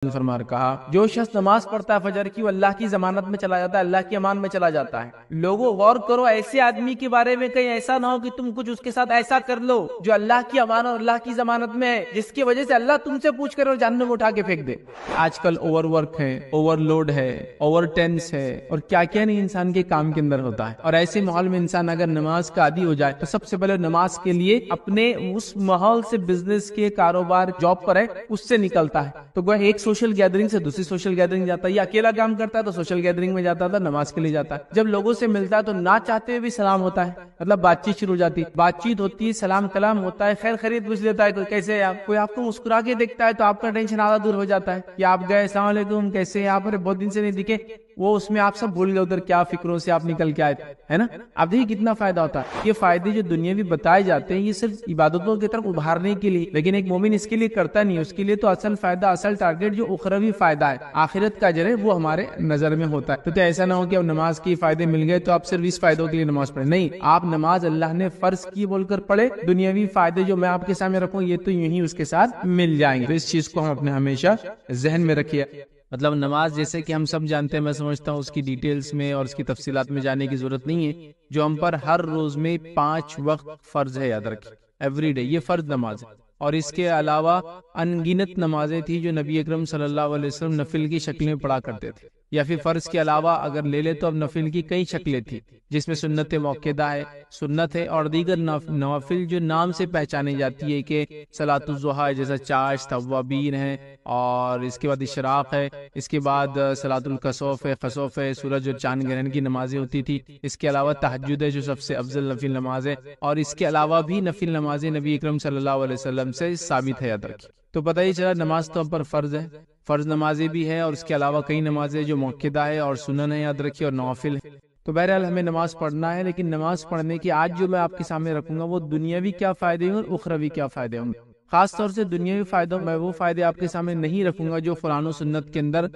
فرما کہا جو شخص نماز پڑھتا ہے فجر کی وہ اللہ کی ضمانت میں چلا جاتا ہے، اللہ کی امان میں چلا جاتا ہے۔ لوگوں غور کرو ایسے آدمی کے بارے میں، کہیں ایسا نہ ہو کہ تم کچھ اس کے ساتھ ایسا کر لو جو اللہ کی امان اور اللہ کی ضمانت میں ہے، جس کی وجہ سے اللہ تم سے پوچھ کر اور جہنم میں اٹھا کے پھینک دے۔ آج کل اوور ورک ہے، اوور لوڈ ہے، اوور ٹینس ہے، اور کیا کیا نہیں انسان کے کام کے اندر ہوتا ہے۔ اور ایسے ماحول میں انسان اگر نماز کا عادی ہو جائے تو سب سے پہلے نماز کے لیے اپنے اس ماحول سے، بزنس کے، کاروبار، جاب پر ہے، اس سے نکلتا ہے۔ تو وہ ایک سوشل گیدرنگ سے دوسری سوشل گیدرنگ جاتا ہے، یا اکیلا کام کرتا ہے تو سوشل گیدرنگ میں جاتا تھا، نماز کے لیے جاتا ہے۔ جب لوگوں سے ملتا ہے تو نہ چاہتے ہوئے بھی سلام ہوتا ہے، مطلب بات چیت شروع ہو جاتی ہے، بات چیت ہوتی ہے، سلام کلام ہوتا ہے، خیر خرید پوچھ لیتا ہے، کوئی کیسے ہے آپ، کوئی آپ کو مسکرا کے دیکھتا ہے تو آپ کا ٹینشن آدھا دور ہو جاتا ہے کہ آپ گئے، السلام علیکم کیسے ہیں آپ، بہت دن سے نہیں دکھے، وہ اس میں آپ سب بھول گئے ادھر کیا فکروں سے آپ نکل کے آئے تھے، ہے نا۔ اب دیکھیے کتنا فائدہ ہوتا ہے۔ یہ فائدے جو دنیاوی بتائے جاتے ہیں یہ صرف عبادتوں کی طرف ابھارنے کے لیے، لیکن ایک مومن اس کے لیے کرتا نہیں، اس کے لیے تو اصل فائدہ، اصل ٹارگیٹ جو اخروی فائدہ ہے، آخرت کا اجر ہے، وہ ہمارے نظر میں ہوتا ہے۔ تو ایسا نہ ہو کہ اب نماز کے فائدے مل گئے تو آپ صرف اس فائدوں کے لیے نماز پڑھیں، نہیں، آپ نماز اللہ نے فرض کی بول کر پڑھے، دنیاوی فائدے جو میں آپ کے سامنے رکھوں یہ تو یوں ہی اس کے ساتھ مل جائیں گے۔ تو اس چیز کو ہم اپنے ہمیشہ ذہن میں رکھیے۔ مطلب نماز جیسے کہ ہم سب جانتے ہیں، میں سمجھتا ہوں اس کی ڈیٹیلز میں اور اس کی تفصیلات میں جانے کی ضرورت نہیں ہے، جو ہم پر ہر روز میں 5 وقت فرض ہے، یاد رکھیں، ایوری ڈے، یہ فرض نماز ہے۔ اور اس کے علاوہ ان گنت نمازیں تھیں جو نبی اکرم صلی اللہ علیہ وسلم نفل کی شکل میں پڑھا کرتے تھے، یا پھر فرض کے علاوہ اگر لے لے تو اب نفل کی کئی شکلیں تھیں، جس میں سنت موقدہ ہے، سنت ہے، اور دیگر نوافل جو نام سے پہچانی جاتی ہے کہ صلاۃ الضحیٰ ہے، جیسا چاشت، توابین ہے، اور اس کے بعد اشراق ہے، اس کے بعد صلاۃ الکسوف ہے، خسوف ہے، سورج اور چاند گرہن کی نمازیں ہوتی تھی، اس کے علاوہ تہجد ہے جو سب سے افضل نفل نماز ہے، اور اس کے علاوہ بھی نفل نمازیں نبی اکرم صلی اللہ علیہ وسلم سے ثابت ہے، یاد رکھیں۔ تو پتہ ہی چلا نماز تو ہم پر فرض ہے، فرض نمازیں بھی ہے، اور اس کے علاوہ کئی نمازیں جو موقدہ ہے اور سنن ہے، یاد رکھیے، اور نوافل ہے۔ تو بہرحال ہمیں نماز پڑھنا ہے، لیکن نماز پڑھنے کی آج جو میں آپ کے سامنے رکھوں گا وہ دنیاوی کیا فائدے ہوں اور اخروی کیا فائدے ہوں گے۔ خاص طور سے دنیاوی فائدوں میں وہ فائدے آپ کے سامنے نہیں رکھوں گا جو قرآن و سنت کے اندر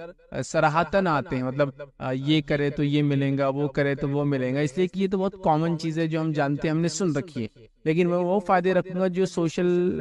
صراحتاً آتے ہیں، مطلب یہ کرے تو یہ ملیں گا، وہ کرے تو وہ ملیں گا، اس لیے کہ یہ تو بہت کامن چیز ہے جو ہم جانتے ہیں، ہم نے سن رکھی ہے۔ لیکن میں وہ فائدے رکھوں گا جو سوشل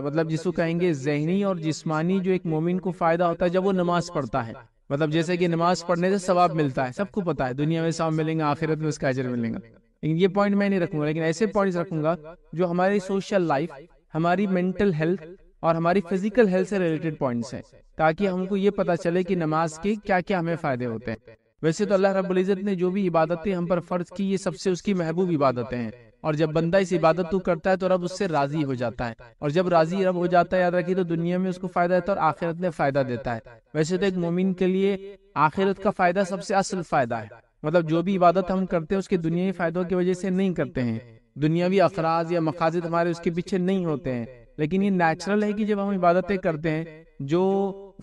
مطلب جس کو کہیں گے ذہنی اور جسمانی، جو ایک مومن کو فائدہ ہوتا ہے جب وہ نماز پڑھتا ہے، مطلب جیسے کہ نماز پڑھنے سے ثواب ملتا ہے، سب کو پتا ہے، دنیا میں ثواب ملیں گا، آخرت میں اس کا اجر ملے گا، لیکن یہ پوائنٹ میں نہیں رکھوں گا، لیکن ایسے پوائنٹس رکھوں گا جو ہماری سوشل لائف، ہماری مینٹل ہیلتھ اور ہماری فزیکل ہیلتھ سے ریلیٹڈ پوائنٹس ہیں، تاکہ ہم کو یہ پتا چلے کہ نماز کے کیا کیا ہمیں فائدے ہوتے ہیں۔ ویسے تو اللہ رب العزت نے جو بھی عبادتیں ہم پر فرض کی یہ سب سے اس کی محبوب عبادتیں ہیں، اور جب بندہ اس عبادت کو کرتا ہے تو رب اس سے راضی ہو جاتا ہے، اور جب راضی رب ہو جاتا ہے، یاد رکھیے، تو دنیا میں اس کو فائدہ دیتا ہے اور آخرت میں فائدہ دیتا ہے۔ ویسے تو ایک مومن کے لیے آخرت کا فائدہ سب سے اصل فائدہ ہے، مطلب جو بھی عبادت ہم کرتے ہیں اس کے دنیاوی فائدوں کی وجہ سے نہیں کرتے ہیں، دنیاوی اغراض یا مقاصد ہمارے اس کے پیچھے نہیں ہوتے ہیں، لیکن یہ نیچرل ہے کہ جب ہم عبادتیں کرتے ہیں جو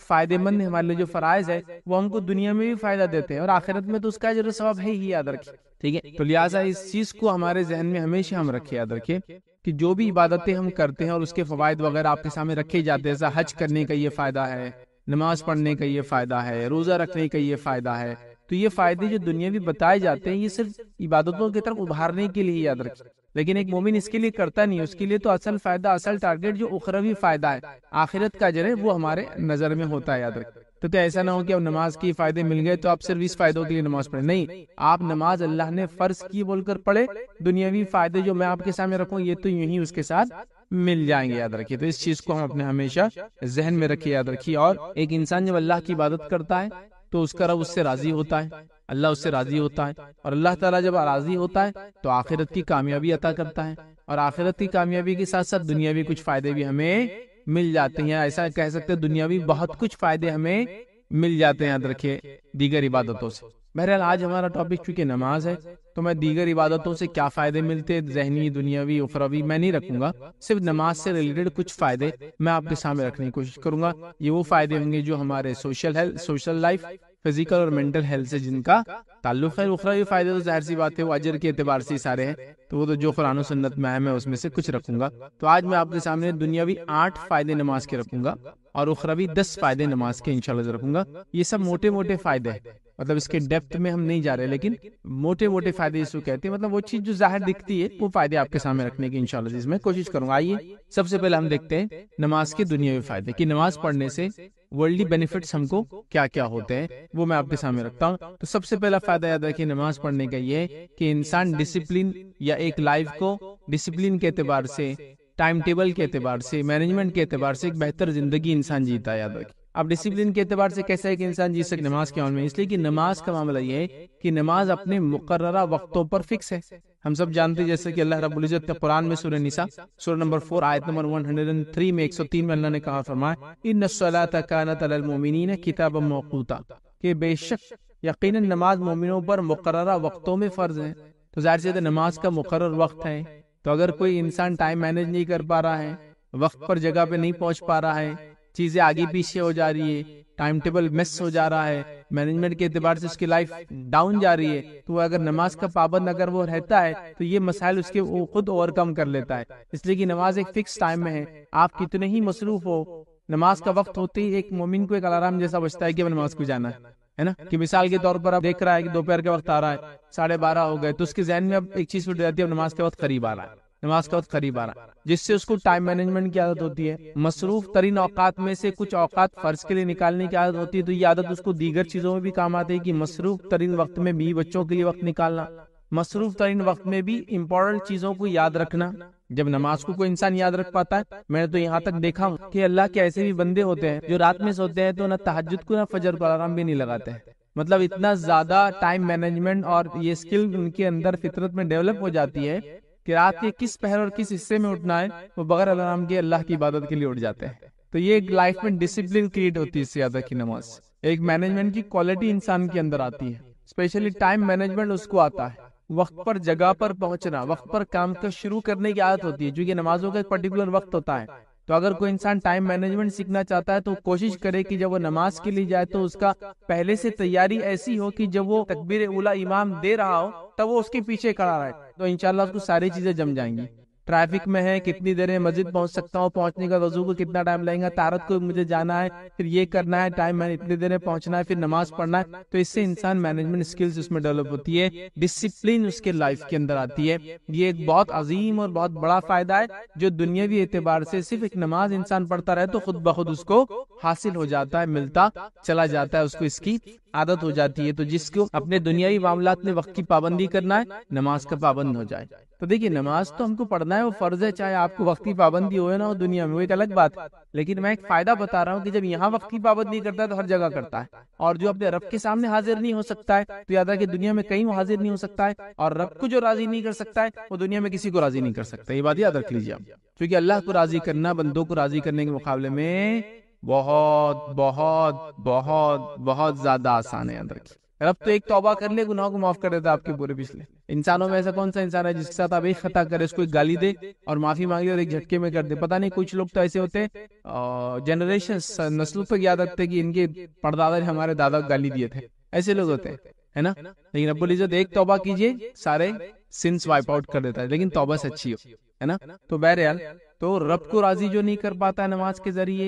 فائدے مند ہے ہمارے لیے، جو فرائض ہے وہ ہم کو دنیا میں بھی فائدہ دیتے ہیں، اور آخرت میں تو اس کا اجر و ثواب ہے ہی، یاد رکھیں، ٹھیک ہے۔ تو لہٰذا اس چیز کو ہمارے ذہن میں ہمیشہ ہم رکھیں، یاد رکھیں کہ جو بھی عبادتیں ہم کرتے ہیں اور اس کے فوائد وغیرہ آپ کے سامنے رکھے جاتے ہیں، جیسا حج کرنے کا یہ فائدہ ہے، نماز پڑھنے کا یہ فائدہ ہے، روزہ رکھنے کا یہ فائدہ ہے، تو یہ فائدے جو دنیاوی بتائے جاتے ہیں یہ صرف عبادتوں کی طرف ابھارنے کے لیے، یاد رکھیں، لیکن ایک مومن اس کے لیے کرتا نہیں، اس کے لیے تو اصل فائدہ، اصل ٹارگیٹ جو اخروی فائدہ ہے، آخرت کا اجر ہے، وہ ہمارے نظر میں ہوتا ہے، یاد رکھیں۔ تو ایسا نہ ہو کہ اب نماز کے فائدے مل گئے تو آپ صرف اس فائدوں کے لیے نماز پڑھیں، نہیں، آپ نماز اللہ نے فرض کی بول کر پڑھے، دنیاوی فائدے جو میں آپ کے سامنے رکھوں یہ تو یوں ہی اس کے ساتھ مل جائیں گے، یاد رکھیے۔ تو اس چیز کو ہم اپنے ہمیشہ ذہن میں رکھیے، یاد رکھیے۔ اور ایک انسان جب اللہ کی عبادت کرتا ہے تو اس کا رب اس سے راضی ہوتا ہے، اللہ اس سے راضی ہوتا ہے، اور اللہ تعالیٰ جب راضی ہوتا ہے تو آخرت کی کامیابی عطا کرتا ہے، اور آخرت کی کامیابی کے ساتھ ساتھ دنیاوی کچھ فائدے بھی ہمیں مل جاتے ہیں، ایسا کہہ سکتے ہیں دنیاوی بہت کچھ فائدے ہمیں مل جاتے ہیں، یاد رکھیے، دیگر عبادتوں سے۔ بہرحال آج ہمارا ٹاپک چونکہ نماز ہے تو میں دیگر عبادتوں سے کیا فائدے ملتے، ذہنی، دنیاوی، اخروی، میں نہیں رکھوں گا، صرف نماز سے ریلیٹڈ کچھ فائدے میں آپ کے سامنے رکھنے کی کوشش کروں گا۔ یہ وہ فائدے ہوں گے جو ہمارے سوشل لائف، فزیکل اور مینٹل ہیلتھ سے جن کا تعلق ہے۔ اخروی فائدے تو ظاہر سی بات ہے وہ اجر کے اعتبار سے سارے ہیں، تو وہ تو جو قرآن و سنت میں ہے میں اس میں سے کچھ رکھوں گا۔ تو آج میں آپ کے سامنے دنیاوی 8 فائدے نماز کے رکھوں گا، اور اخروی 10 فائدے نماز کے انشاءاللہ رکھوں گا۔ یہ سب موٹے موٹے فائدے ہیں، مطلب اس کے ڈیپتھ میں ہم نہیں جا رہے، لیکن موٹے موٹے فائدے اس کو کہتے ہیں، مطلب وہ چیز جو ظاہر دکھتی ہے وہ فائدے آپ کے سامنے رکھنے کی انشاءاللہ اس میں کوشش کروں گا۔ آئیے سب سے پہلے ہم دیکھتے ہیں نماز کے دنیاوی فائدے، کہ نماز پڑھنے سے ورلڈلی بینیفٹس ہم کو کیا کیا ہوتے ہیں، وہ میں آپ کے سامنے رکھتا ہوں۔ تو سب سے پہلا فائدہ یاد رکھیے نماز پڑھنے کا یہ ہے کہ انسان ڈسپلن یا ایک لائف کو ڈسپلن کے اعتبار سے، ٹائم ٹیبل کے اعتبار سے، مینجمنٹ کے اعتبار سے ایک بہتر زندگی انسان جیتا ہے۔ یاد رکھیے اب ڈسپلن کے اعتبار سے کیسا ہے کہ انسان جی سکے نماز کے عمل میں، اس لیے کہ نماز کا معاملہ یہ ہے کہ نماز اپنے مقررہ وقتوں پر فکس ہے۔ ہم سب جانتے ہیں جیسے کہ اللہ رب العزت نے قرآن میں سورہ نساء سورہ نمبر 4 آیت نمبر 103 میں 103 میں اللہ نے کہا فرمایا ان الصلاۃ کانت علی المؤمنین کتابا موقوتا، کہ بے شک یقیناً نماز مومنوں پر مقررہ وقتوں میں فرض ہے۔ تو ظاہر سی نماز کا مقرر وقت ہے، تو اگر کوئی انسان ٹائم مینج نہیں کر پا رہا ہے، وقت پر جگہ پہ نہیں پہنچ پا رہا ہے، چیزیں آگے پیچھے ہو جا رہی ہے، ٹائم ٹیبل مس ہو جا رہا ہے، مینجمنٹ کے اعتبار سے اس کی لائف ڈاؤن جا رہی ہے، تو اگر نماز کا پابند اگر وہ رہتا ہے تو یہ مسائل اس کے وہ خود اوور کم کر لیتا ہے۔ اس لیے کہ نماز ایک فکس ٹائم میں ہے، آپ کتنے ہی مصروف ہو، نماز کا وقت ہوتے ہی ایک مومن کو ایک الارم جیسا بجتا ہے کہ نماز کو جانا ہے نا، کہ مثال کے طور پر آپ دیکھ رہا ہے کہ دوپہر کا وقت آ رہا ہے، 12:30 ہو گئے، تو اس کے ذہن میں اب ایک چیز اٹھ جاتی ہے، اب نماز کا وقت قریب آ رہا ہے، نماز کا وقت قریب آ رہا ہے، جس سے اس کو ٹائم مینجمنٹ کی عادت ہوتی ہے۔ مصروف ترین اوقات میں سے کچھ اوقات فرض کے لیے نکالنے کی عادت ہوتی ہے، تو یہ عادت اس کو دیگر چیزوں میں بھی کام آتی ہے کہ مصروف ترین وقت میں بھی بچوں کے لیے وقت نکالنا، مصروف ترین وقت میں بھی امپورٹنٹ چیزوں کو یاد رکھنا۔ جب نماز کو کوئی انسان یاد رکھ پاتا ہے، میں نے تو یہاں تک دیکھا ہوں کہ اللہ کے ایسے بھی بندے ہوتے ہیں جو رات میں سوتے ہیں تو نہ تہجد کو نہ فجر کو الارم بھی نہیں لگاتے ہیں، مطلب اتنا زیادہ ٹائم مینجمنٹ اور یہ سکل ان کے اندر فطرت میں ڈیولپ ہو جاتی ہے کہ رات کے کس پہر اور کس حصے میں اٹھنا ہے وہ بغیر الارم کے اللہ کی عبادت کے لیے اٹھ جاتے ہیں۔ تو یہ ایک لائف میں ڈسپلن کریٹ ہوتی ہے اس سے زیادہ کی نماز، ایک مینجمنٹ کی کوالٹی انسان کے اندر آتی ہے، اسپیشلی ٹائم مینجمنٹ اس کو آتا ہے، وقت پر جگہ پر پہنچنا، وقت پر کام کا شروع کرنے کی عادت ہوتی ہے، کیونکہ نمازوں کا ایک پرٹیکولر وقت ہوتا ہے۔ تو اگر کوئی انسان ٹائم مینجمنٹ سیکھنا چاہتا ہے تو کوشش کرے کہ جب وہ نماز کے لیے جائے تو اس کا پہلے سے تیاری ایسی ہو کہ جب وہ تکبیر اولی امام دے رہا ہو تب وہ اس کے پیچھے کھڑا رہے، تو انشاءاللہ اس کو ساری چیزیں جم جائیں گی۔ ٹریفک میں ہے، کتنی دیر میں مسجد پہنچ سکتا ہوں، پہنچنے کا وضو کو کتنا ٹائم لگے گا، طہارت کو مجھے جانا ہے، پھر یہ کرنا ہے، ٹائم میں اتنی دیر میں پہنچنا ہے، پھر نماز پڑھنا ہے، تو اس سے انسان مینجمنٹ سکلز اس میں ڈیولپ ہوتی ہے، ڈسپلن اس کے لائف کے اندر آتی ہے۔ یہ ایک بہت عظیم اور بہت بڑا فائدہ ہے جو دنیاوی اعتبار سے صرف ایک نماز انسان پڑھتا رہے تو خود بخود اس کو حاصل ہو جاتا ہے، ملتا چلا جاتا ہے، اس کو اس کی عادت ہو جاتی ہے۔ تو جس کو اپنے دنیاوی معاملات میں وقت کی پابندی کرنا ہے، نماز کا پابند ہو جائے۔ تو دیکھیے نماز تو ہم کو پڑھنا ہے، وہ فرض ہے، چاہے آپ کو وقت کی پابندی ہوئے نہ ہو دنیا میں، وہ ایک الگ بات ہے، لیکن میں ایک فائدہ بتا رہا ہوں کہ جب یہاں وقت کی پابندی کرتا ہے تو ہر جگہ کرتا ہے، اور جو اپنے رب کے سامنے حاضر نہیں ہو سکتا ہے تو یاد ہے کہ دنیا میں کہیں وہ حاضر نہیں ہو سکتا ہے، اور رب کو جو راضی نہیں کر سکتا ہے وہ دنیا میں کسی کو راضی نہیں کر سکتا، یہ بات یاد رکھ لیجیے آپ، کیونکہ اللہ کو راضی کرنا بندوں کو راضی کرنے کے مقابلے میں بہت بہت بہت بہت زیادہ آسان ہے۔ یاد رکھیے رب تو ایک توبہ کر لے گناہ کو معاف کر دیتا ہے آپ کے پورے پچھلے۔ انسانوں میں ایسا کون سا انسان ہے جس کے ساتھ آپ ایک خطا کرے، اس کو ایک گالی دے اور معافی مانگے اور ایک جھٹکے میں کر دے؟ پتہ نہیں، کچھ لوگ تو ایسے ہوتے ہیں جنریشنز نسلوں تک یاد رکھتے کہ ان کے پردادا نے ہمارے دادا کو گالی دیے تھے، ایسے لوگ ہوتے ہیں، ہے نا؟ لیکن رب العزت ایک توبہ کیجئے سارے سنس وائپ آؤٹ کر دیتا ہے، لیکن توبہ سچی ہو، ہے نا؟ تو بہرحال تو رب کو راضی جو نہیں کر پاتا ہے نماز کے ذریعے،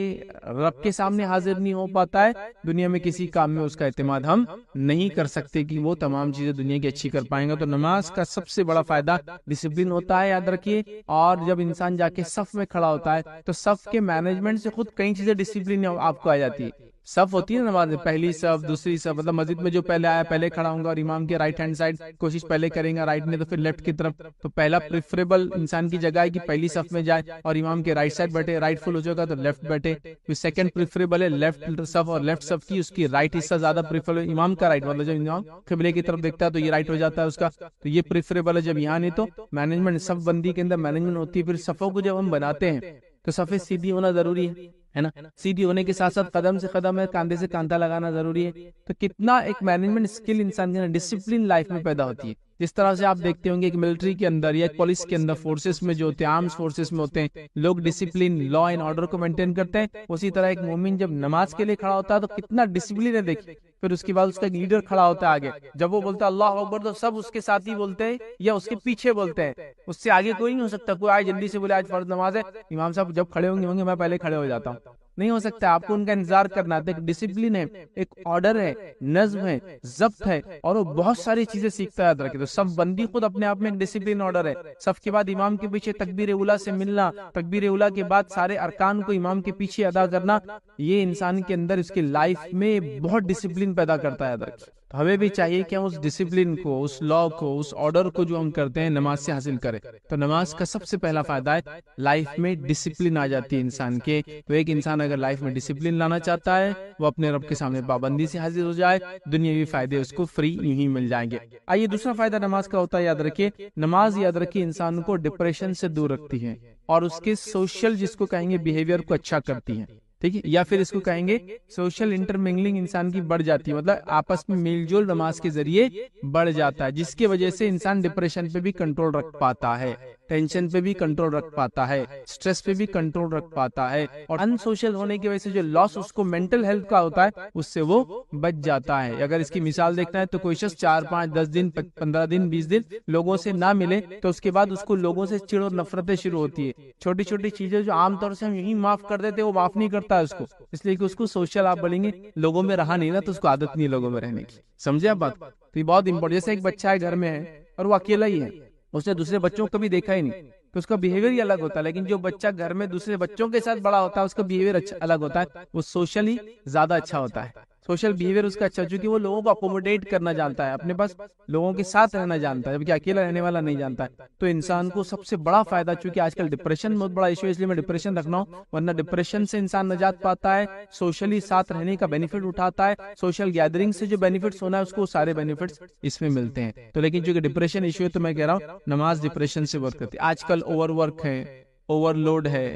رب کے سامنے حاضر نہیں ہو پاتا ہے، دنیا میں کسی کام میں اس کا اعتماد ہم نہیں کر سکتے کہ وہ تمام چیزیں دنیا کی اچھی کر پائیں گا۔ تو نماز کا سب سے بڑا فائدہ ڈسپلن ہوتا ہے، یاد رکھیے، اور جب انسان جا کے صف میں کھڑا ہوتا ہے تو صف کے مینجمنٹ سے خود کئی چیزیں ڈسپلن آپ کو آ جاتی ہے۔ صف ہوتی ہے نا نماز میں، پہلی صف، دوسری صف، مطلب مسجد میں جو پہلے آیا پہلے کھڑا ہوں گا، اور امام کے رائٹ ہینڈ سائڈ کوشش پہلے کریں گا، رائٹ نہیں تو پھر لیفٹ کی طرف، تو پہلا پریفریبل انسان کی جگہ ہے کہ پہلی صف میں جائے اور امام کے رائٹ سائڈ بیٹھے، رائٹ فل ہو جائے گا تو لیفٹ بیٹھے، پھر سیکنڈ پریفریبل ہے لیفٹ صف، اور لیفٹ صف کی اس کی رائٹ حصہ زیادہ پریفریبل ہے، امام کا رائٹ، مطلب جب امام قبلے کی طرف دیکھتا ہے تو یہ رائٹ ہو جاتا ہے اس کا، تو یہ پریفریبل ہے۔ جب یہاں نہیں تو مینجمنٹ صف بندی کے اندر مینجمنٹ ہوتی ہے۔ پھر صفوں کو جب ہم بناتے ہیں تو صفیں سیدھی ہونا ضروری ہے نا، سیدھی ہونے کے ساتھ ساتھ قدم سے قدم ہے، کاندھے سے کاندھا لگانا ضروری ہے۔ تو کتنا ایک مینجمنٹ سکل انسان کے اندر ڈسپلن لائف میں پیدا ہوتی ہے۔ جس طرح سے آپ دیکھتے ہوں گے کہ ملٹری کے اندر یا پولیس کے اندر، فورسز میں جو ہوتے ہیں، آرمز فورسز میں ہوتے ہیں، لوگ ڈسپلن، لا اینڈ آرڈر کو مینٹین کرتے ہیں، اسی طرح ایک مومن جب نماز کے لیے کھڑا ہوتا ہے تو کتنا ڈسپلن ہے دیکھیں۔ پھر اس کے بعد اس کا ایک لیڈر کھڑا ہوتا ہے آگے، جب وہ بولتا ہے اللہ اکبر تو سب اس کے ساتھ ہی بولتے ہیں یا اس کے پیچھے بولتے ہیں، اس سے آگے کوئی نہیں ہو سکتا۔ کوئی آئے جلدی سے بولے آج فرض نماز ہے، امام صاحب جب کھڑے ہوں گے میں پہلے کھڑے ہو جاتا ہوں، نہیں ہو سکتا. آپ کو ان کا انتظار کرنا ہے. ایک ڈسپلن ہے, ایک آرڈر ہے, نظم ہے, ضبط ہے, اور وہ بہت ساری چیزیں سیکھتا ہے. یاد رکھے تو صف بندی خود اپنے آپ میں ایک ڈسپلن آرڈر ہے. صف کے بعد امام کے پیچھے تکبیر اولیٰ سے ملنا, تکبیر اولیٰ کے بعد سارے ارکان کو امام کے پیچھے ادا کرنا, یہ انسان کے اندر اس کی لائف میں بہت ڈسپلن پیدا کرتا ہے. یاد رکھیے تو ہمیں بھی چاہیے کہ ہم اس ڈسپلن کو, اس لا کو, اس آرڈر کو جو ہم کرتے ہیں نماز سے حاصل کریں. تو نماز کا سب سے پہلا فائدہ ہے لائف میں ڈسپلن آ جاتی ہے انسان کے. تو ایک انسان اگر لائف میں ڈسپلن لانا چاہتا ہے, وہ اپنے رب کے سامنے پابندی سے حاضر ہو جائے, دنیاوی فائدے اس کو فری یوں ہی مل جائیں گے. آئیے دوسرا فائدہ نماز کا ہوتا ہے, یاد رکھیے نماز, یاد رکھیے انسان کو ڈپریشن سے دور رکھتی ہے اور اس کے سوشل, جس کو کہیں گے بیہیویئر کو اچھا کرتی ہے. ٹھیک ہے, یا پھر اس کو کہیں گے سوشل انٹرمنگلنگ انسان کی بڑھ جاتی ہے, مطلب آپس میں میل جول نماز کے ذریعے بڑھ جاتا ہے, جس کی وجہ سے انسان ڈپریشن پہ بھی کنٹرول رکھ پاتا ہے, ٹینشن پہ بھی کنٹرول رکھ پاتا ہے, سٹریس پہ بھی کنٹرول رکھ پاتا ہے, اور ان سوشل ہونے کی وجہ سے جو لاس اس کو مینٹل ہیلتھ کا ہوتا ہے اس سے وہ بچ جاتا ہے. اگر اس کی مثال دیکھنا ہے تو کوئی شخص 4 5 10 دن 15 دن 20 دن لوگوں سے نہ ملے تو اس کے بعد اس کو لوگوں سے چڑ اور نفرتیں شروع ہوتی ہے. چھوٹی چھوٹی چیزیں جو عام طور سے ہم یہی معاف کر دیتے وہ معاف نہیں کرتا اس کو, اس لیے کہ اس کو سوشل, آپ بولیں گے لوگوں میں رہا نہیں نا, تو اس کو عادت نہیں لوگوں میں رہنے کی. سمجھے آپ بات؟ تو یہ بہت امپورٹنٹ. جیسے ایک بچہ ہے گھر میں ہے اور وہ اکیلا ہی ہے, اس نے دوسرے بچوں کو کبھی دیکھا ہی نہیں, تو اس کا بیہیویئر ہی الگ ہوتا ہے. لیکن جو بچہ گھر میں دوسرے بچوں کے ساتھ بڑا ہوتا ہے اس کا بیہیویئر الگ ہوتا ہے, وہ سوشلی زیادہ اچھا ہوتا ہے. سوشل بیہیویئر اس کا اچھا, چونکہ وہ لوگوں کو اکوموڈیٹ کرنا جانتا ہے, اپنے پاس لوگوں کے ساتھ رہنا جانتا ہے, جبکہ اکیلا رہنے والا نہیں جانتا ہے. تو انسان کو سب سے بڑا فائدہ, چونکہ آج کل ڈپریشن بہت بڑا ایشو ہے, اس لیے میں ڈپریشن رکھنا ہوں, ورنہ ڈپریشن سے انسان نجات پاتا ہے, سوشلی ساتھ رہنے کا بینیفٹ اٹھاتا ہے, سوشل گیدرنگ سے جو بینیفٹس ہونا ہے اس کو سارے بینیفٹس اس میں ملتے ہیں. تو لیکن چونکہ ڈپریشن ایشو ہے تو میں کہہ رہا ہوں نماز ڈپریشن سے ورک کرتی ہے. آج کل اوور ورک ہے, اوور لوڈ ہے,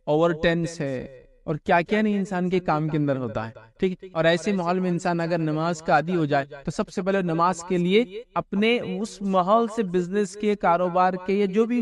اوور ٹینس ہے, اور کیا کیا نہیں انسان کے کام کے اندر ہوتا ہے. ٹھیک ہے, اور ایسے ماحول میں انسان اگر نماز کا عادی ہو جائے تو سب سے پہلے نماز کے لیے اپنے اس ماحول سے, بزنس کے, کاروبار کے, یا جو بھی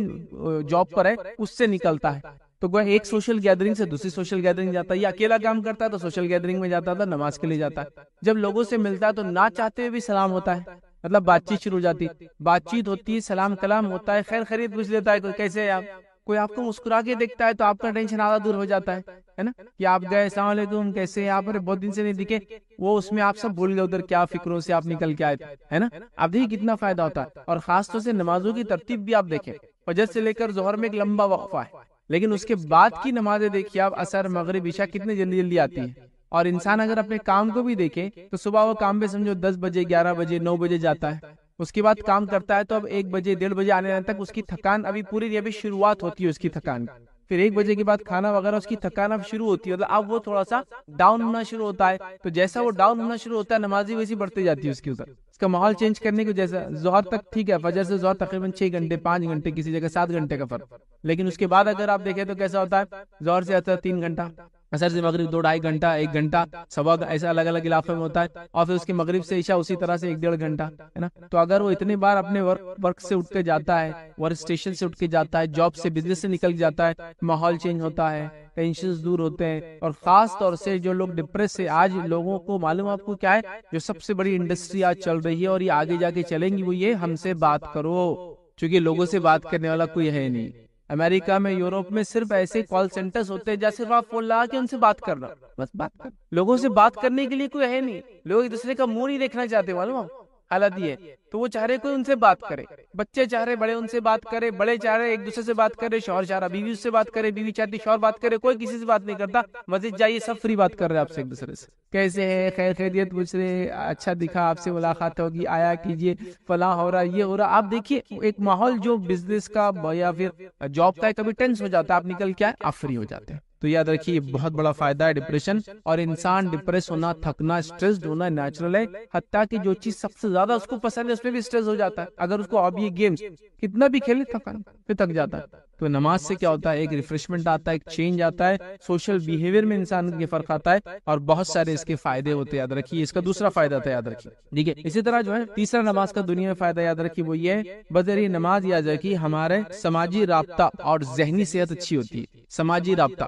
جاب پر ہے اس سے نکلتا ہے. تو وہ ایک سوشل گیدرنگ سے دوسری سوشل گیدرنگ جاتا ہے, یا اکیلا کام کرتا ہے تو سوشل گیدرنگ میں جاتا تھا, نماز کے لیے جاتا ہے. جب لوگوں سے ملتا ہے تو نہ چاہتے ہوئے بھی سلام ہوتا ہے, مطلب بات چیت شروع ہو جاتی ہے, بات چیت ہوتی ہے, سلام کلام ہوتا ہے, خیر خیریت پوچھ لیتا ہے, کوئی کیسے ہیں آپ, کوئی آپ کو مسکرا کے دیکھتا ہے تو آپ کا ٹینشن آدھا دور ہو جاتا ہے نا, کہ آپ گئے السلام علیکم کیسے ہیں آپ, بہت دن سے نہیں دکھے, وہ اس میں آپ سب بھول گئے ادھر کیا فکروں سے آپ نکل کے آئے تھے, ہے نا. آپ دیکھیے کتنا فائدہ ہوتا ہے. اور خاص طور سے نمازوں کی ترتیب بھی آپ دیکھیں, فجر سے لے کر ظہر میں ایک لمبا وقفہ ہے, لیکن اس کے بعد کی نمازیں دیکھیے آپ, عصر, مغرب, عشاء کتنے جلدی جلدی آتی ہیں. اور انسان اگر اپنے کام کو بھی دیکھے تو صبح وہ کام پہ سمجھو 10 بجے 11 بجے 9 بجے جاتا ہے, اس کے بعد کام کرتا ہے تو اب 1 بجے 1:30 بجے آنے تک اس کی تھکان ابھی پوری, ابھی شروعات ہوتی ہے اس کی تھکان. پھر 1 بجے کے بعد کھانا وغیرہ, اس کی تھکان اب شروع ہوتی ہے, مطلب اب وہ تھوڑا سا ڈاؤن ہونا شروع ہوتا ہے. تو جیسا وہ ڈاؤن ہونا شروع ہوتا ہے نمازی ویسی بڑھتی جاتی ہے اس کے اوپر. اس کا ماحول چینج کرنے کو, جیسا ظہر تک ٹھیک ہے, فجر سے ظہر تقریباً 6 گھنٹے 5 گھنٹے, کسی جگہ 7 گھنٹے کا فرق, لیکن اس کے بعد اگر آپ دیکھیں تو کیسا ہوتا ہے, ظہر سے آتا ہے 3 گھنٹہ, عصر سے مغرب 2 ڈھائی گھنٹہ, 1 گھنٹہ, سوا, ایسا الگ الگ علاقے میں ہوتا ہے. اور پھر اس کے مغرب سے عشاء اسی طرح سے 1 ڈیڑھ گھنٹہ, ہے نا. تو اگر وہ اتنی بار اپنے ورک سے اٹھ کے جاتا ہے, ورک اسٹیشن سے اٹھ کے جاتا ہے, جاب سے, بزنس سے نکل جاتا ہے, ماحول چینج ہوتا ہے, ٹینشنز دور ہوتے ہیں. اور خاص طور سے جو لوگ ڈپریس سے, آج لوگوں کو معلوم آپ کو کیا ہے, جو سب سے بڑی انڈسٹری آج چل رہی ہے اور یہ آگے جا کے چلیں گی, وہ یہ ہم سے بات کرو, چونکہ لوگوں سے بات کرنے والا کوئی ہے نہیں. امریکہ میں, یوروپ میں صرف ایسے کال سینٹرز ہوتے ہیں جہاں صرف آپ فون لگا کے ان سے بات کر رہا, بس بات کر. لوگوں سے بات کرنے کے لیے کوئی ہے نہیں, لوگ ایک دوسرے کا منہ نہیں دیکھنا چاہتے, معلوم حالت یہ ہے. تو وہ چاہ رہے کوئی ان سے بات کرے, بچے چاہ رہے بڑے ان سے بات کرے, بڑے چاہ رہے ایک دوسرے سے بات کرے, شوہر چاہ رہا بیوی اس سے بات کرے, بیوی چاہتی شوہر بات کرے, کوئی کسی سے بات نہیں کرتا. مسجد جائیے سب فری بات کر رہے آپ سے, ایک دوسرے سے کیسے ہے, خیر خیریت پوچھ رہے, اچھا دکھا آپ سے ملاقات ہوگی, آیا کیجیے, فلاں ہو رہا, یہ ہو رہا. آپ دیکھیے ایک ماحول جو بزنس کا یا پھر جاب کا ہے, کبھی ٹینس ہو جاتا ہے, آپ نکل کے آپ فری ہو جاتے ہیں. تو یاد رکھیے یہ بہت بڑا فائدہ ہے ڈپریشن. اور انسان ڈپریس ہونا, تھکنا, اسٹریسڈ ہونا نیچرل ہے. حتیٰ کہ جو چیز سب سے زیادہ اس کو پسند ہے اس میں بھی اسٹریس ہو جاتا ہے. اگر اس کو ہابی گیمز کتنا بھی کھیلے, تھکان پھر تھک جاتا ہے. تو نماز سے کیا ہوتا ہے, ایک ریفریشمنٹ آتا ہے, ایک چینج آتا ہے, سوشل بیہیویئر میں انسان کے فرق آتا ہے, اور بہت سارے اس کے فائدے ہوتے ہیں. یاد رکھیے اس کا دوسرا فائدہ تھا, یاد رکھیے. ٹھیک ہے, اسی طرح جو ہے تیسرا نماز کا دنیا میں فائدہ, یاد رکھیے وہ یہ ہے, بذریعہ نماز یاد رکھیے ہمارے سماجی رابطہ اور ذہنی صحت اچھی ہوتی ہے. سماجی رابطہ,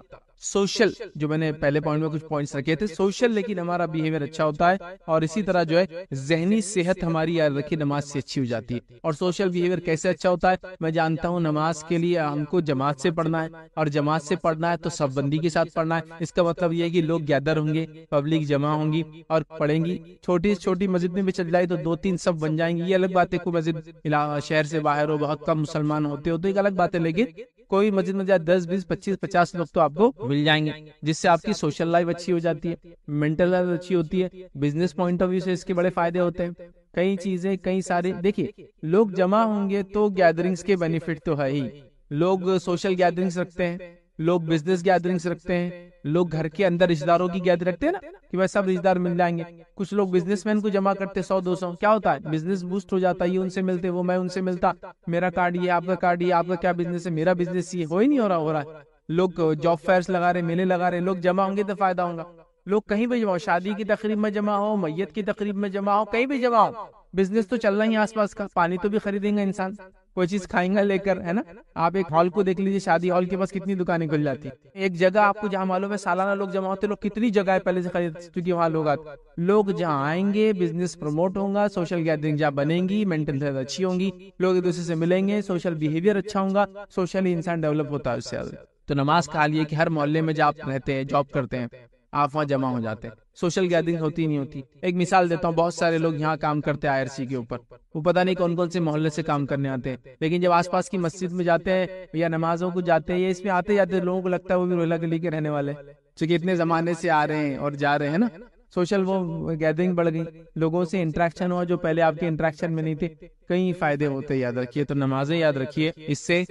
سوشل، جو میں نے پہلے پوائنٹ میں کچھ پوائنٹس رکھے تھے، سوشل لیکن ہمارا بیہیویئر اچھا ہوتا ہے، اور اسی طرح جو ہے ذہنی صحت ہماری یاد رکھیے نماز سے اچھی ہو جاتی ہے۔ اور سوشل بیہیویئر کیسے اچھا ہوتا ہے؟ میں جانتا ہوں نماز کے لیے ہم کو جماعت سے پڑھنا ہے، اور جماعت سے پڑھنا ہے تو سب بندی کے ساتھ پڑھنا ہے۔ اس کا مطلب یہ ہے کہ لوگ گیدر ہوں گے، پبلک جمع ہوں گی اور پڑھیں گی۔ چھوٹی چھوٹی مسجد میں بھی چل جائے تو 2-3 سب بن جائیں گی، یہ الگ بات ہے۔ کوئی مسجد شہر سے باہر ہو، بہت کم مسلمان ہوتے ہو تو ایک الگ بات ہے، لیکن کوئی مسجد میں جائے 10 20 25 50 لوگ تو آپ کو مل جائیں گے، جس سے آپ کی سوشل لائف اچھی ہو جاتی ہے، مینٹل لائف اچھی ہوتی ہے۔ بزنس پوائنٹ آف ویو سے اس کے بڑے فائدے ہوتے ہیں، کئی چیزیں کئی سارے دیکھیے، لوگ جمع ہوں گے تو گیدرنگز کے بینیفٹ تو ہے ہی۔ لوگ سوشل گیدرنگز رکھتے ہیں، لوگ بزنس گیدرنگز رکھتے ہیں، لوگ گھر کے اندر رشتہ داروں کی گیدرنگ رکھتے ہیں نا کہ بھائی سب رشتہ دار مل جائیں گے۔ کچھ لوگ بزنس مین کو جمع کرتے 100-200، کیا ہوتا ہے بزنس بوسٹ ہو جاتا ہے، یہ ان سے ملتے، وہ میں ان سے ملتا، میرا کارڈ یہ، آپ کا کارڈ یہ، آپ کا کیا بزنس ہے، میرا بزنس یہ، ہو ہی نہیں ہو رہا ہے۔ لوگ جاب فیئرس لگا رہے، میلے لگا رہے، لوگ جمع ہوں گے تو فائدہ ہوگا۔ لوگ کہیں بھی جمع ہو، شادی کی تقریب میں جمع ہو، میت کی تقریب میں جمع ہو، کہیں بھی جمع ہو، بزنس تو چل رہا ہی آس پاس کا، پانی تو بھی خریدیں گا انسان، کوئی چیز کھائیں گا لے کر، ہے نا۔ آپ ایک ہال کو دیکھ لیجیے، شادی ہال کے پاس کتنی دکانیں کھل جاتی ہیں۔ ایک جگہ آپ کو جہاں معلوم ہے سالانہ لوگ جمع ہوتے، لوگ کتنی جگہ پہلے سے خرید چونکہ وہاں لوگ آتے، لوگ جہاں آئیں گے بزنس پروموٹ ہوگا، سوشل گیدرنگ جہاں بنیں گی، مینٹل ہیلتھ اچھی ہوں گی، لوگ ایک دوسرے سے ملیں گے، سوشل بیہیویئر اچھا ہوگا، سوشلی انسان ڈیولپ ہوتا ہے اس سے۔ تو نماز کا حال یہ کہ ہر محلے میں جب آپ رہتے ہیں، جاب کرتے ہیں، آپ وہاں جمع ہو جاتے ہیں، سوشل گیدرنگ ہوتی نہیں ہوتی۔ ایک مثال دیتا ہوں، بہت سارے لوگ یہاں کام کرتے ہیں IRC کے اوپر، وہ پتہ نہیں کون کون سے محلے سے کام کرنے آتے ہیں، لیکن جب آس پاس کی مسجد میں جاتے ہیں یا نمازوں کو جاتے ہیں یا اس میں آتے جاتے لوگوں کو لگتا ہے وہ بھی رولا گلی کے رہنے والے، چونکہ اتنے زمانے سے آ رہے ہیں اور جا رہے ہیں نا، سوشل وہ گیدرنگ بڑھ گئی، لوگوں سے انٹریکشن ہوا جو پہلے آپ کے انٹریکشن میں نہیں تھے، کئی فائدے ہوتے ہیں، یاد رکھیے۔ تو نمازیں یاد رکھیے، اس سے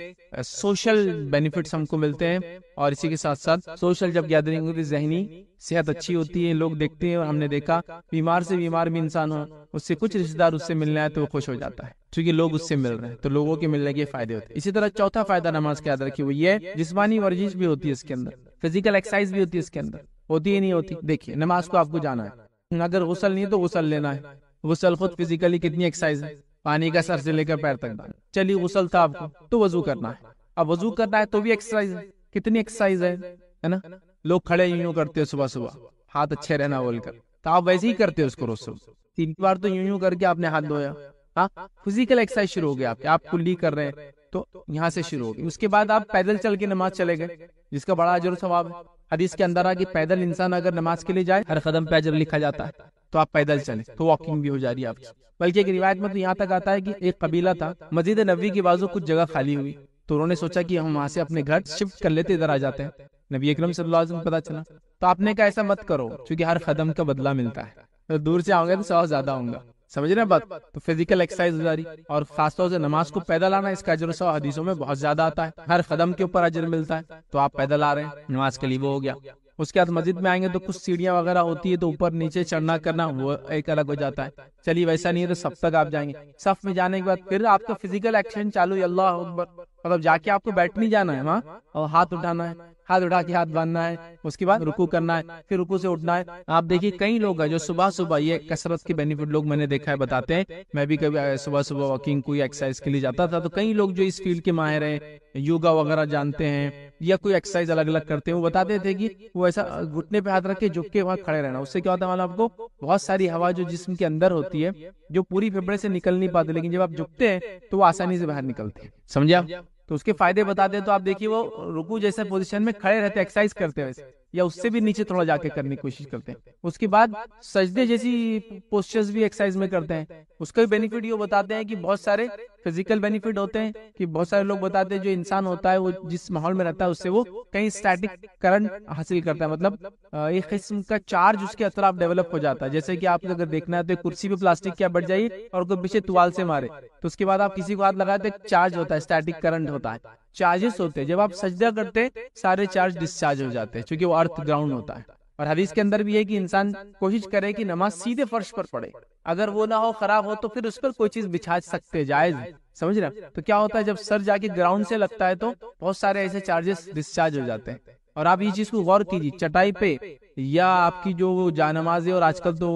سوشل بینیفٹس ہم کو ملتے ہیں، اور اسی کے ساتھ ساتھ سوشل جب گیدرنگ ہوتی ہے ذہنی صحت اچھی ہوتی ہے، لوگ دیکھتے ہیں، اور ہم نے دیکھا بیمار سے بیمار بھی انسان ہو، اس سے کچھ رشتہ دار اس سے ملنے آئے تو وہ خوش ہو جاتا ہے، کیونکہ لوگ اس سے مل رہے ہیں، تو لوگوں کے ملنے کے فائدے ہوتے ہیں۔ اسی طرح چوتھا فائدہ نماز کا یاد رکھیے، وہ یہ ہے جسمانی ورزش بھی ہوتی ہے اس کے اندر، فزیکل ایکسرسائز بھی ہوتی ہے اس کے اندر، ہوتی ہی نہیں ہوتی۔ دیکھیے نماز کو آپ کو جانا ہے، اگر غسل نہیں ہے تو غسل لینا ہے، غسل خود فزیکلی کتنی ایکسرسائز ہے، پانی کا سر سے لے کر پیر تک ڈالنا، چلیے غسل تھا آپ کو تو وضو کرنا ہے، اب وضو کرنا ہے تو بھی ایکسرسائز ہے، کتنی ایکسرسائز ہے نا۔ لوگ کھڑے یوں کرتے ہیں صبح صبح، ہاتھ اچھے رہنا بول کر، تو آپ ویسے ہی کرتے ہو اس کو، روز صبح 3 بار تو یوں کر کے آپ نے ہاتھ دھویا، ہاں فزیکل ایکسرسائز شروع ہو گیا آپ کلی کر رہے ہیں تو یہاں سے شروع ہوگی۔ اس کے بعد آپ پیدل چل کے نماز چلے گئے، جس کا بڑا اجر و ثواب ہے۔ حدیث کے اندر آ کہ پیدل انسان اگر نماز کے لیے جائے ہر قدم پہ اجر لکھا جاتا ہے، تو آپ پیدل چلیں تو واکنگ بھی ہو جا رہی ہے آپ کی۔ بلکہ ایک روایت میں تو یہاں تک آتا ہے کہ ایک قبیلہ تھا، مسجد نبوی کے بازو کچھ جگہ خالی ہوئی، تو انہوں نے سوچا کہ ہم وہاں سے اپنے گھر شفٹ کر لیتے، ادھر آ جاتے ہیں۔ نبی اکرم صلی اللہ علیہ وسلم کو پتا چلا تو آپ نے کہا ایسا مت کرو، کیونکہ ہر قدم کا بدلہ ملتا ہے، تو دور سے آؤں گے تو ثواب زیادہ ہوں گا، سمجھ رہے ہیں بات۔ تو فزیکل ایکسرسائز جاری، اور خاص طور سے نماز کو پیدل آنا، اس کا اجر و ثواب حدیثوں میں بہت زیادہ آتا ہے، ہر قدم کے اوپر اجر ملتا ہے، تو آپ پیدل آ رہے ہیں نماز کے لیے، وہ ہو گیا۔ اس کے بعد مسجد میں آئیں گے تو کچھ سیڑھیاں وغیرہ ہوتی ہے، تو اوپر نیچے چڑھنا کرنا وہ ایک الگ ہو جاتا ہے، چلیے ویسا نہیں ہے تو صف تک آپ جائیں گے، صف میں جانے کے بعد پھر آپ کا فزیکل ایکشن چالو ہے، اللہ اکبر، مطلب جا کے آپ کو بیٹھ نہیں جانا ہے وہاں، اور ہاتھ اٹھانا ہے، ہاتھ اٹھا کے ہاتھ باندھنا ہے، اس کے بعد رکوع کرنا ہے، پھر رکوع سے اٹھنا ہے۔ آپ دیکھیے کئی لوگ ہیں جو صبح صبح، یہ کثرت کے بینیفٹ لوگ میں نے دیکھا ہے بتاتے ہیں، میں بھی کبھی صبح صبح واکنگ کوئی ایکسرسائز کے لیے جاتا تھا، تو کئی لوگ جو اس فیلڈ کے ماہر ہیں، یوگا وغیرہ جانتے ہیں یا کوئی ایکسرسائز الگ الگ کرتے ہیں، وہ بتاتے تھے کہ وہ ایسا گھٹنے پہ ہاتھ رکھ کے جھک کے وہاں کھڑے رہنا، اس سے کیا ہوتا ہے معلوم آپ کو، بہت ساری ہوا جو جسم کے اندر ہوتی ہے جو پوری پھیپھڑے سے نکل نہیں پاتی، لیکن جب آپ جھکتے ہیں تو وہ آسانی سے باہر نکلتی ہے، سمجھا۔ تو اس کے فائدے بتاتے ہیں، تو آپ دیکھیے وہ رکوع جیسے پوزیشن میں کھڑے رہتے، ایکسرسائز کرتے ہیں ویسے، یا اس سے بھی نیچے تھوڑا جا کے کرنے کی کوشش کرتے ہیں۔ اس کے بعد سجدے جیسی پوسچرز بھی ایکسرسائز میں کرتے ہیں، اس کا بھی بینیفٹ یہ بتاتے ہیں کہ بہت سارے فزیکل بینیفٹ ہوتے ہیں، کہ بہت سارے لوگ بتاتے ہیں جو انسان ہوتا ہے وہ جس ماحول میں رہتا ہے اس سے وہ کہیں اسٹیٹک کرنٹ حاصل کرتا ہے، مطلب ایک قسم کا چارج اس کے اطراف ڈیولپ ہو جاتا ہے، جیسے کہ آپ اگر دیکھنا ہے تو کرسی پہ پلاسٹک کیا بڑھ جائے اور کوئی پیچھے توال سے مارے تو اس کے بعد آپ کسی کو ہاتھ لگائے تو ایک چارج ہوتا ہے، اسٹیٹک کرنٹ ہوتا ہے، چارجز ہوتے ہیں، جب آپ سجدہ کرتے سارے چارج ڈسچارج ہو جاتے ہیں، چونکہ وہ ارتھ گراؤنڈ ہوتا ہے۔ اور حدیث کے اندر بھی ہے کہ انسان کوشش کرے کہ نماز سیدھے فرش پر پڑھے، اگر وہ نہ ہو خراب ہو تو پھر اس پر کوئی چیز بچھا سکتے، جائز، سمجھ رہے؟ تو کیا ہوتا ہے جب سر جا کے گراؤنڈ سے لگتا ہے تو بہت سارے ایسے چارجز ڈسچارج ہو جاتے ہیں۔ اور آپ یہ چیز کو غور کیجیے، چٹائی پہ یا آپ کی جو جانماز ہے، اور آج کل تو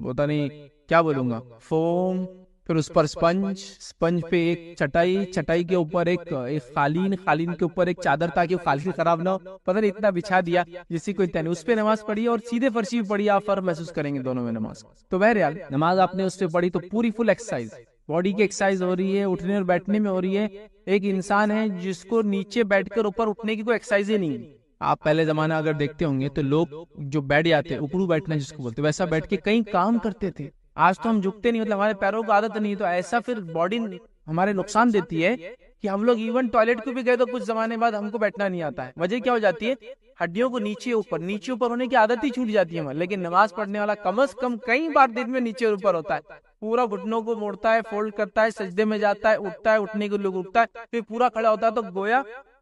پتہ نہیں کیا بولوں گا، فوم پھر اس پر سپنج پہ ایک چٹائی کے اوپر ایک قالین کے اوپر ایک چادر تاکہ وہ قالین خراب نہ ہو، پتہ نہیں اتنا بچھا دیا جس سے کوئی تن، اس پہ نماز پڑھی اور سیدھے فرشی پہ پڑھی، آپ فرق محسوس کریں گے دونوں میں نماز۔ تو بہرحال نماز آپ نے اس پہ پڑھی تو پوری فل ایکسرسائز، باڈی کی ایکسرسائز ہو رہی ہے، اٹھنے اور بیٹھنے میں ہو رہی ہے۔ ایک انسان ہے جس کو نیچے بیٹھ کر اوپر اٹھنے کی کوئی ایکسرسائز ہی نہیں ہے۔ آپ پہلے زمانہ اگر دیکھتے ہوں گے تو لوگ جو بیٹھ جاتے اکڑو بیٹھنا جس کو بولتے، ویسا بیٹھ کے کئی کام کرتے تھے۔ آج تو ہم جھکتے نہیں، مطلب ہمارے پیروں کو عادت نہیں، تو ایسا پھر باڈی ہمارے نقصان دیتی ہے کہ ہم لوگ ایون ٹوائلٹ کو بھی گئے تو کچھ زمانے بعد ہم کو بیٹھنا نہیں آتا ہے۔ وجہ کیا ہو جاتی ہے؟ ہڈیوں کو نیچے اوپر ہونے کی عادت ہی چھوٹ جاتی ہے۔ لیکن نماز پڑھنے والا کم از کم کئی بار دن میں نیچے اور اوپر ہوتا ہے، پورا گھٹنوں کو موڑتا ہے، فولڈ کرتا ہے، سجدے میں جاتا ہے، اٹھتا ہے، اٹھنے کے لوگ اٹھتا ہے، پھر پورا کھڑا ہوتا ہے۔ تو گویا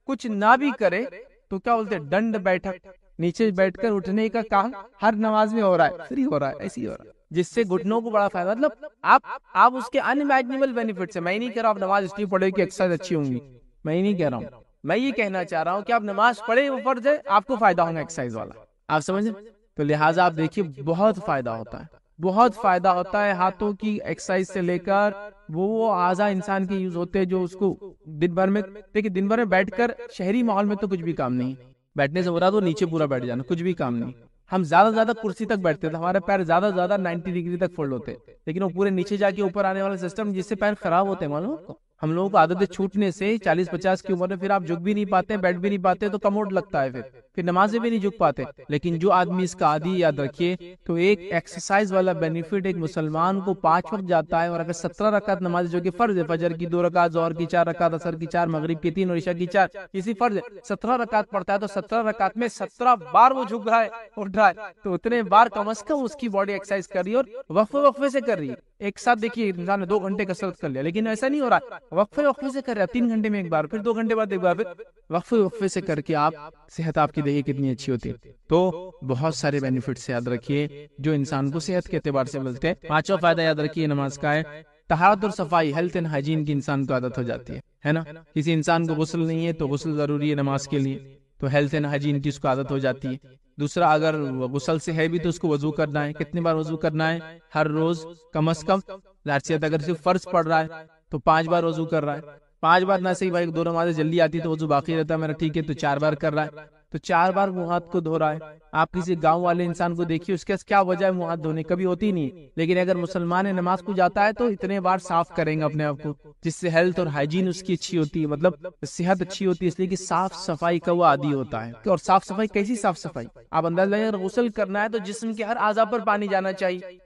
کچھ نہ بھی کرے تو کیا بولتے ہیں، ڈنڈ بیٹھک، نیچے بیٹھ کر اٹھنے کا کام ہر نماز میں ہو رہا ہے، فری ہو رہا ہے، ایسی ہو رہا ہے، جس سے گھٹنوں کو بڑا فائدہ۔ مطلب آپ اس کے انمیجنیبل بینیفٹس ہیں۔ میں نہیں کہہ رہا آپ نماز اس لیے پڑھے کہ ایکسرسائز اچھی ہوں گی، میں ہی نہیں کہہ رہا ہوں، میں یہ کہنا چاہ رہا ہوں کہ آپ نماز پڑھے، وہ فرض ہے، آپ کو فائدہ ہوگا ایکسرسائز والا، آپ سمجھیں؟ تو لہٰذا آپ دیکھیے بہت فائدہ ہوتا ہے، بہت فائدہ ہوتا ہے۔ ہاتھوں کی ایکسرسائز سے لے کر وہ اعضاء انسان کے یوز ہوتے ہیں جو اس کو دن بھر میں، دیکھیے دن بھر میں بیٹھ کر شہری ماحول میں تو کچھ بھی کام نہیں، بیٹھنے سے ہو رہا تو نیچے پورا بیٹھ جانا، کچھ بھی کام نہیں۔ ہم زیادہ کرسی تک بیٹھتے تھے، ہمارے پیر زیادہ 90 ڈگری تک فولڈ ہوتے، لیکن وہ پورے نیچے جا کے اوپر آنے والا سسٹم جس سے پیر خراب ہوتے ہیں، معلوم ہے؟ ہم لوگوں کو عادتیں چھوٹنے سے 40-50 کی عمر میں پھر آپ جھک بھی نہیں پاتے، بیٹھ بھی نہیں پاتے، تو کموڈ لگتا ہے، پھر نمازیں بھی نہیں جھک پاتے۔ لیکن جو آدمی اس کا عادی، یاد رکھیے، تو ایک ایکسرسائز والا بینیفٹ ایک مسلمان کو 5 وقت جاتا ہے، اور اگر 17 رکعت نماز جو کہ فرض ہے، فجر کی 2 رکعت، ظہر کی 4 رکعت، عصر کی 4، مغرب کی 3 اور عشاء کی 4، اسی فرض ہے 17 رکعت پڑھتا ہے، تو 17 رکعت میں 17 بار وہ جھک رہا ہے، اٹھ رہا ہے، تو اتنے بار کم از کم اس کی باڈی ایکسرسائز کر رہی ہے، اور وقفے سے کر رہی ہے۔ ایک ساتھ دیکھیے انسان نے 2 گھنٹے کسرت کر لیا، لیکن ایسا نہیں ہو رہا، وقفے سے کر رہا ہے، 3 گھنٹے میں ایک بار، پھر 2 گھنٹے بعد ایک بار، پھر وقفے سے کر کے آپ صحت آپ کی دیکھیے کتنی اچھی ہوتی ہے۔ تو بہت سارے بینیفٹس یاد رکھیے جو انسان کو صحت کے اعتبار سے ملتے ہیں۔ 5واں فائدہ یاد رکھیے نماز کا ہے طہارت اور صفائی، ہیلتھ اینڈ ہائیجین کی انسان کو عادت ہو جاتی ہے نا۔ کسی انسان کو غسل نہیں ہے تو غسل ضروری ہے نماز کے لیے، تو ہیلتھ اینڈ ہائیجین کی اس کو عادت ہو جاتی ہے۔ دوسرا، اگر غسل سے ہے بھی تو اس کو وضو کرنا ہے، کتنی بار وضو کرنا ہے؟ ہر روز کم از کم، اگر صرف فرض پڑھ رہا ہے تو 5 بار وضو کر رہا ہے، 5 بار نہ صحیح بھائی 2 نمازیں جلدی آتی تو وضو باقی رہتا ہے میرا، ٹھیک ہے، تو 4 بار کر رہا ہے، تو 4 بار منہ ہاتھ کو دھو رہا ہے۔ آپ کسی گاؤں والے انسان کو دیکھیے، اس کے کیا وجہ ہے منہ ہاتھ دھونے؟ کبھی ہوتی نہیں، لیکن اگر مسلمان نماز کو جاتا ہے تو اتنے بار صاف کریں گے اپنے آپ کو، جس سے ہیلتھ اور ہائیجین اس کی اچھی ہوتی ہے، مطلب صحت اچھی ہوتی ہے، اس لیے کہ صاف صفائی کا وہ عادی ہوتا ہے۔ اور صاف صفائی کیسی صاف صفائی؟ آپ انداز لگائیں، اگر غسل کرنا ہے تو جسم کے ہر اعضاء پر پانی جانا چاہیے،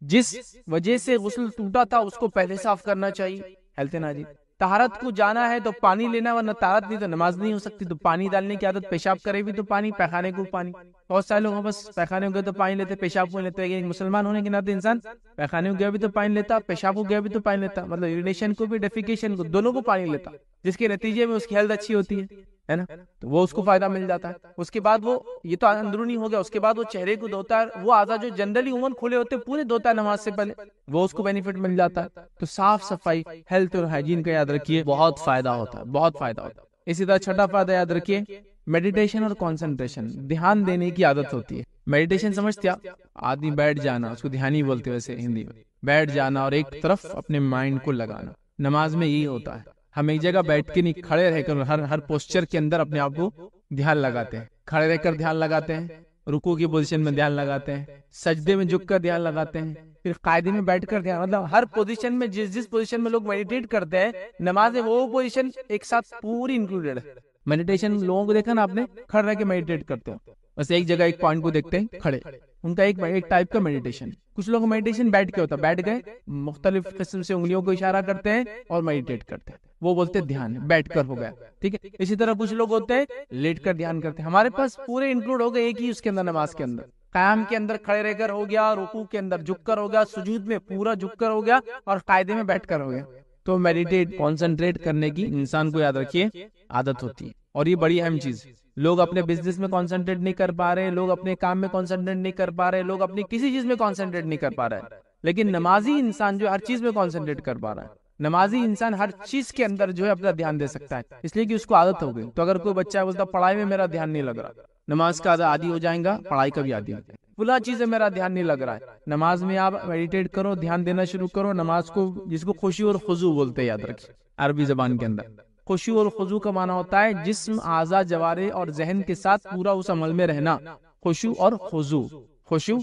جس وجہ سے غسل ٹوٹا تھا اس کو پہلے صاف کرنا چاہیے، ہیلتھ اینڈ ہائیجین۔ طہارت کو جانا ہے تو پانی لینا، ورنہ طہارت نہیں تو نماز نہیں ہو سکتی۔ تو پانی ڈالنے کی عادت، پیشاب کرے بھی تو پانی، پیخانے کو پانی، بہت سارے لوگ بس پیخانے کو گئے تو پانی لیتے، پیشاب کو لیتے ہیں۔ مسلمان ہونے کے ناطے انسان پیخانے کو گیا بھی تو پانی لیتا، پیشاب کو گیا بھی تو پانی لیتا، مطلب یورینیشن کو بھی، ڈیفیکیشن کو، دونوں کو پانی لیتا، جس کے نتیجے میں اس کی ہیلتھ اچھی ہوتی ہے نا، تو وہ اس کو فائدہ مل جاتا ہے۔ اس کے بعد وہ، یہ تو اندرونی ہو گیا، اس کے بعد وہ چہرے کو دھوتا ہے، وہ اعضاء جو جنرلی عموماً کھلے ہوتے پورے دھوتا ہے نماز سے پہلے، وہ اس کو بینیفٹ مل جاتا ہے۔ تو صاف صفائی، ہیلتھ اور ہائیجین کا یاد رکھیے، بہت فائدہ ہوتا ہے، بہت فائدہ ہوتا ہے۔ اسی طرح 6واں فائدہ یاد رکھیے، میڈیٹیشن اور کانسنٹریشن، دھیان دینے کی عادت ہوتی ہے۔ میڈیٹیشن سمجھتے آپ؟ آدمی بیٹھ جانا، اس کو دھیان ہی بولتے ویسے ہندی میں، بیٹھ جانا اور ایک طرف اپنے مائنڈ کو لگانا۔ نماز میں یہی ہوتا ہے، ہم ایک جگہ بیٹھ کے نہیں، کھڑے رہ کر ہر پوسچر کے اندر اپنے آپ کو دھیان لگاتے ہیں، کھڑے رہ کر دھیان لگاتے ہیں، رکوع کی پوزیشن میں دھیان لگاتے ہیں، سجدے میں جھک کر دھیان لگاتے ہیں، پھر قاعدے میں بیٹھ کر دھیان، مطلب ہر پوزیشن میں جس پوزیشن میں لوگ میڈیٹیٹ کرتے ہیں نماز میں وہ پوزیشن ایک ساتھ پوری انکلوڈیڈ ہے۔ میڈیٹیشن لوگوں کو دیکھا نا آپ نے، کھڑے رہ کے میڈیٹیٹ کرتے ہو، بس ایک جگہ ایک پوائنٹ کو دیکھتے ہیں کھڑے، ان کا ایک ٹائپ کا میڈیٹیشن۔ کچھ لوگ میڈیٹیشن بیٹھ کے ہوتا ہے، بیٹھ گئے مختلف قسم سے انگلیوں کو اشارہ کرتے ہیں اور میڈیٹیٹ کرتے ہیں، وہ بولتے ہیں دھیان، بیٹھ کر ہو گیا، ٹھیک ہے۔ اسی طرح کچھ لوگ ہوتے ہیں لیٹ کر دھیان کرتے ہیں، ہمارے پاس پورے انکلوڈ ہو گئے ایک ہی اس کے اندر، نماز کے اندر، قیام کے اندر کھڑے رہ کر ہو گیا، رکوع کے اندر جھک کر ہو گیا، سجود میں پورا جھک کر ہو گیا، اور قاعدے میں بیٹھ کر ہو گیا۔ تو میڈیٹیٹ، کانسنٹریٹ کرنے کی انسان کو یاد رکھیے عادت ہوتی ہے، اور یہ بڑی اہم چیز۔ لوگ اپنے بزنس میں کانسنٹریٹ نہیں کر پا رہے، لوگ اپنے کام میں کانسنٹریٹ نہیں کر پا رہے، لوگ اپنی کسی چیز میں کانسنٹریٹ نہیں کر پا رہے، لیکن نمازی انسان جو ہر چیز میں کانسنٹریٹ کر پا رہا ہے، نمازی انسان ہر چیز کے اندر جو ہے اپنا دھیان دے سکتا ہے، اس لیے کہ اس کو عادت ہو گئی۔ تو اگر کوئی بچہ بولتا پڑھائی میں میرا دھیان نہیں لگ رہا، نماز کا عادی ہو جائے گا، پڑھائی کا بھی عادی ہو جائے گا۔ فلاں چیز میں میرا دھیان نہیں لگ رہا ہے. نماز میں آپ میڈیٹیٹ کرو، دھیان دینا شروع کرو. نماز کو جس کو خشوع اور خضوع بولتے ہیں، یاد رکھیں عربی زبان کے اندر. خشوع اور خضوع کا معنی ہوتا ہے جسم، اعضاء، جوارح اور ذہن کے ساتھ پورا اس عمل میں رہنا. خشوع اور خضوع، خشوع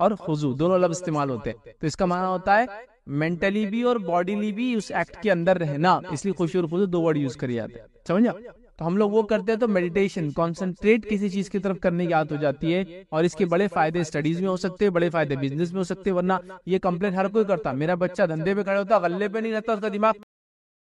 اور خضوع دونوں لفظ استعمال ہوتے ہیں. تو اس کا معنی ہوتا ہے مینٹلی بھی اور باڈیلی بھی اس ایکٹ کے اندر رہنا. اس لیے خشوع اور خضوع دو ورڈ یوز کری جاتے ہیں. سمجھا؟ تو ہم لوگ وہ کرتے ہیں تو میڈیٹیشن، کانسنٹریٹ کسی چیز کی طرف کرنے کی عادت ہو جاتی ہے، اور اس کے بڑے فائدے اسٹڈیز میں ہو سکتے ہیں، بڑے فائدے بزنس میں ہو سکتے ہیں. ورنہ یہ کمپلین ہر کوئی کرتا، میرا بچہ دھندے پہ کھڑا ہوتا، غلے پہ نہیں رہتا، اس کا دماغ